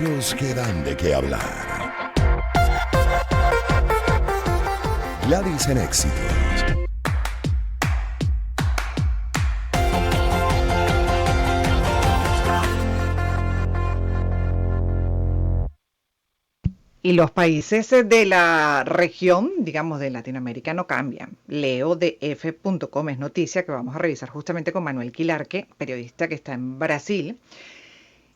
Nos quedan de qué hablar. Gladys en Éxitos. Y los países de la región, digamos de Latinoamérica, no cambian. Leo de F.com, es noticia que vamos a revisar justamente con Manuel Quilarque, periodista que está en Brasil.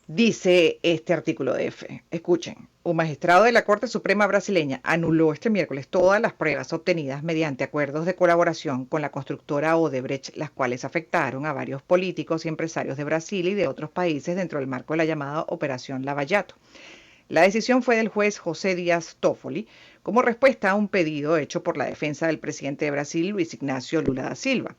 Dice este artículo de F. Escuchen, un magistrado de la Corte Suprema brasileña anuló este miércoles todas las pruebas obtenidas mediante acuerdos de colaboración con la constructora Odebrecht, las cuales afectaron a varios políticos y empresarios de Brasil y de otros países dentro del marco de la llamada Operación Lava-Jato. La decisión fue del juez José Díaz Toffoli como respuesta a un pedido hecho por la defensa del presidente de Brasil, Luis Ignacio Lula da Silva.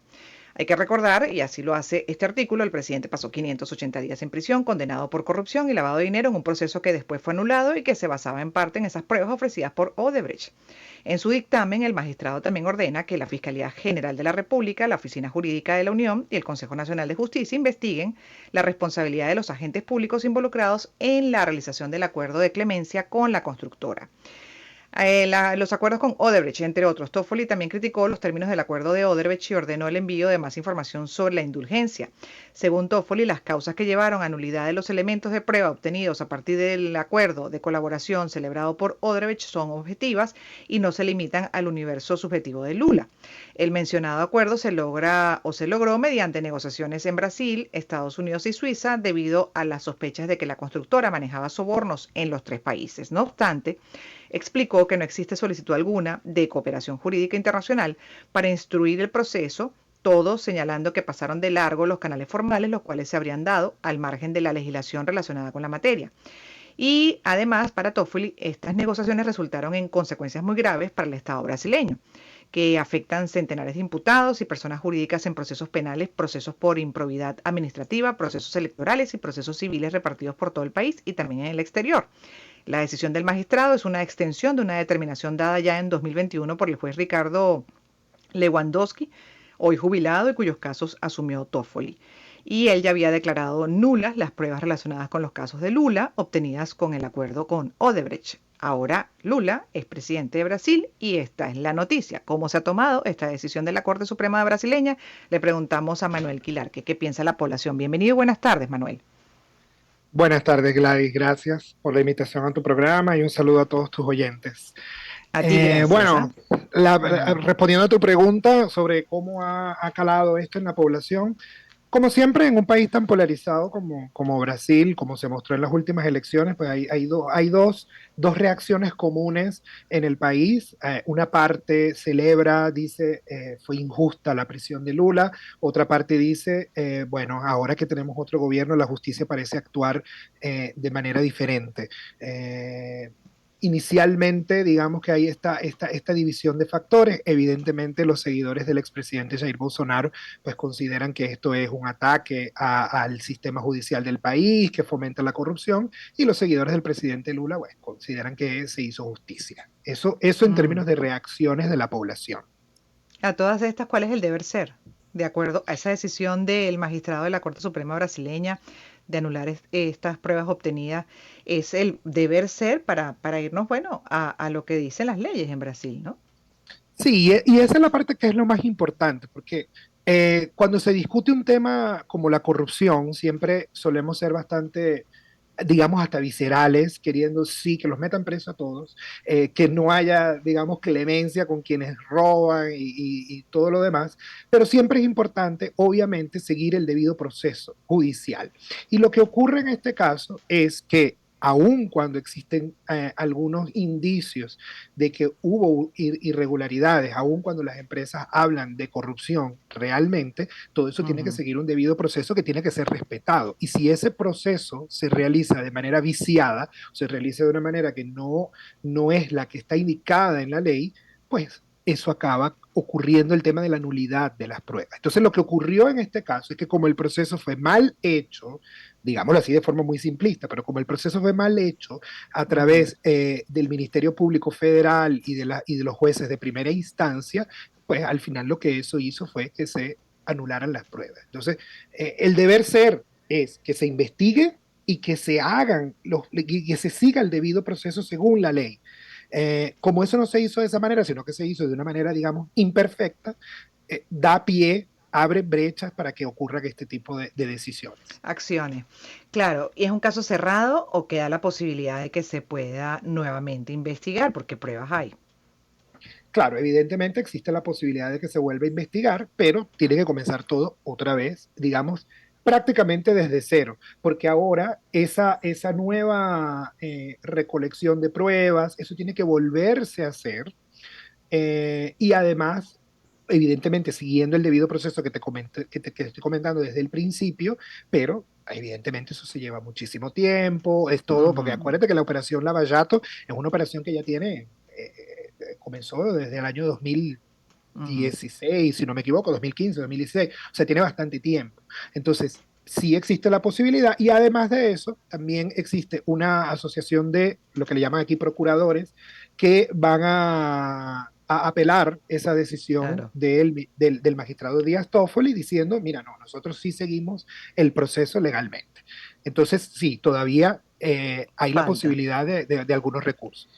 Hay que recordar, y así lo hace este artículo, el presidente pasó 580 días en prisión, condenado por corrupción y lavado de dinero en un proceso que después fue anulado y que se basaba en parte en esas pruebas ofrecidas por Odebrecht. En su dictamen, el magistrado también ordena que la Fiscalía General de la República, la Oficina Jurídica de la Unión y el Consejo Nacional de Justicia investiguen la responsabilidad de los agentes públicos involucrados en la realización del acuerdo de clemencia con la constructora. Los acuerdos con Odebrecht, entre otros. Toffoli también criticó los términos del acuerdo de Odebrecht y ordenó el envío de más información sobre la indulgencia. Según Toffoli, las causas que llevaron a nulidad de los elementos de prueba obtenidos a partir del acuerdo de colaboración celebrado por Odebrecht son objetivas y no se limitan al universo subjetivo de Lula. El mencionado acuerdo se logró mediante negociaciones en Brasil, Estados Unidos y Suiza debido a las sospechas de que la constructora manejaba sobornos en los tres países. No obstante, explicó que no existe solicitud alguna de cooperación jurídica internacional para instruir el proceso, todos señalando que pasaron de largo los canales formales, los cuales se habrían dado al margen de la legislación relacionada con la materia. Y además, para Toffoli, estas negociaciones resultaron en consecuencias muy graves para el Estado brasileño, que afectan centenares de imputados y personas jurídicas en procesos penales, procesos por improbidad administrativa, procesos electorales y procesos civiles repartidos por todo el país y también en el exterior. La decisión del magistrado es una extensión de una determinación dada ya en 2021 por el juez Ricardo Lewandowski, hoy jubilado y cuyos casos asumió Toffoli. Y él ya había declarado nulas las pruebas relacionadas con los casos de Lula obtenidas con el acuerdo con Odebrecht. Ahora Lula es presidente de Brasil y esta es la noticia. ¿Cómo se ha tomado esta decisión de la Corte Suprema brasileña? Le preguntamos a Manuel Quilarque qué piensa la población. Bienvenido y buenas tardes, Manuel. Buenas tardes, Gladys. Gracias por la invitación a tu programa y un saludo a todos tus oyentes. A ti gracias. Bueno, Ujú. respondiendo a tu pregunta sobre cómo ha calado esto en la población, como siempre en un país tan polarizado como Brasil, como se mostró en las últimas elecciones, pues hay dos reacciones comunes en el país. Una parte celebra, dice, fue injusta la prisión de Lula. Otra parte dice, bueno, ahora que tenemos otro gobierno, la justicia parece actuar de manera diferente. Inicialmente, digamos que hay esta división de factores. Evidentemente, los seguidores del expresidente Jair Bolsonaro pues consideran que esto es un ataque al sistema judicial del país, que fomenta la corrupción, y los seguidores del presidente Lula pues, consideran que se hizo justicia. Eso en términos Mm. de reacciones de la población. A todas estas, ¿cuál es el deber ser? De acuerdo a esa decisión del magistrado de la Corte Suprema brasileña de anular estas pruebas obtenidas, es el deber ser para irnos, bueno, a lo que dicen las leyes en Brasil, ¿no? Sí, y esa es la parte que es lo más importante, porque cuando se discute un tema como la corrupción, siempre solemos ser bastante, digamos, hasta viscerales, queriendo sí que los metan presos a todos, que no haya, digamos, clemencia con quienes roban y todo lo demás, pero siempre es importante, obviamente, seguir el debido proceso judicial. Y lo que ocurre en este caso es que aun cuando existen algunos indicios de que hubo irregularidades, aun cuando las empresas hablan de corrupción realmente, todo eso tiene que Ujú. seguir un debido proceso que tiene que ser respetado. Y si ese proceso se realiza de manera viciada, se realiza de una manera que no es la que está indicada en la ley, pues eso acaba ocurriendo el tema de la nulidad de las pruebas. Entonces lo que ocurrió en este caso es que como el proceso fue mal hecho, digámoslo así de forma muy simplista, pero como el proceso fue mal hecho a Ujú. través del Ministerio Público Federal y de los jueces de primera instancia, pues al final lo que eso hizo fue que se anularan las pruebas. Entonces, el deber ser es que se investigue y que se hagan, y que se siga el debido proceso según la ley. Como eso no se hizo de esa manera, sino que se hizo de una manera, digamos, imperfecta, da pie, abre brechas para que ocurran este tipo de decisiones. Acciones. Claro, ¿y es un caso cerrado o queda la posibilidad de que se pueda nuevamente investigar? Porque pruebas hay. Claro, evidentemente existe la posibilidad de que se vuelva a investigar, pero tiene que comenzar todo otra vez, digamos, prácticamente desde cero, porque ahora esa nueva recolección de pruebas, eso tiene que volverse a hacer y además, evidentemente, siguiendo el debido proceso que estoy comentando desde el principio, pero evidentemente eso se lleva muchísimo tiempo, es todo, porque Ujú, acuérdate que la operación Lavallato es una operación que ya tiene, comenzó desde el año ujú. 2016, si no me equivoco, 2015, 2016, o sea, tiene bastante tiempo. Entonces, sí existe la posibilidad y además de eso, también existe una asociación de lo que le llaman aquí procuradores que van a apelar esa decisión Claro, del magistrado Díaz Toffoli diciendo, mira, no, nosotros sí seguimos el proceso legalmente. Entonces, sí, todavía hay la falta. posibilidad de algunos recursos.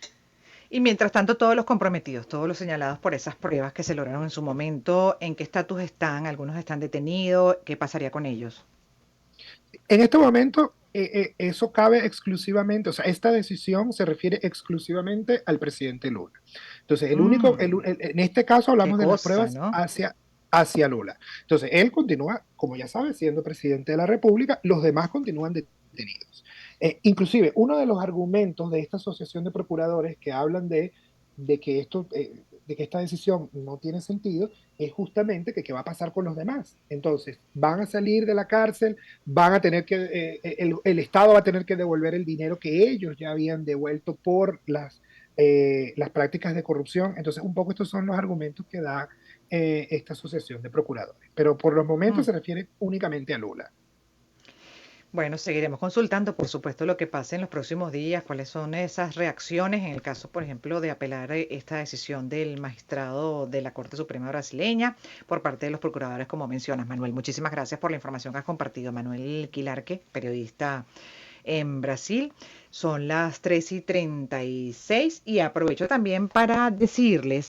Y mientras tanto, todos los comprometidos, todos los señalados por esas pruebas que se lograron en su momento, ¿en qué estatus están? Algunos están detenidos, ¿qué pasaría con ellos? En este momento, eso cabe exclusivamente, o sea, esta decisión se refiere exclusivamente al presidente Lula. Entonces, Mm, en este caso qué hablamos de las cosa, pruebas ¿no? hacia Lula. Entonces, él continúa, como ya sabes, siendo presidente de la República, los demás continúan detenidos. Inclusive, uno de los argumentos de esta asociación de procuradores que hablan de que esta decisión no tiene sentido es justamente que qué va a pasar con los demás. Entonces, van a salir de la cárcel, van a tener que, el Estado va a tener que devolver el dinero que ellos ya habían devuelto por las prácticas de corrupción. Entonces, un poco estos son los argumentos que da esta asociación de procuradores. Pero por los momentos Mm. se refiere únicamente a Lula. Bueno, seguiremos consultando, por supuesto, lo que pase en los próximos días, cuáles son esas reacciones en el caso, por ejemplo, de apelar esta decisión del magistrado de la Corte Suprema brasileña por parte de los procuradores, como mencionas, Manuel. Muchísimas gracias por la información que has compartido, Manuel Quilarque, periodista en Brasil. Son las 3:36 y aprovecho también para decirles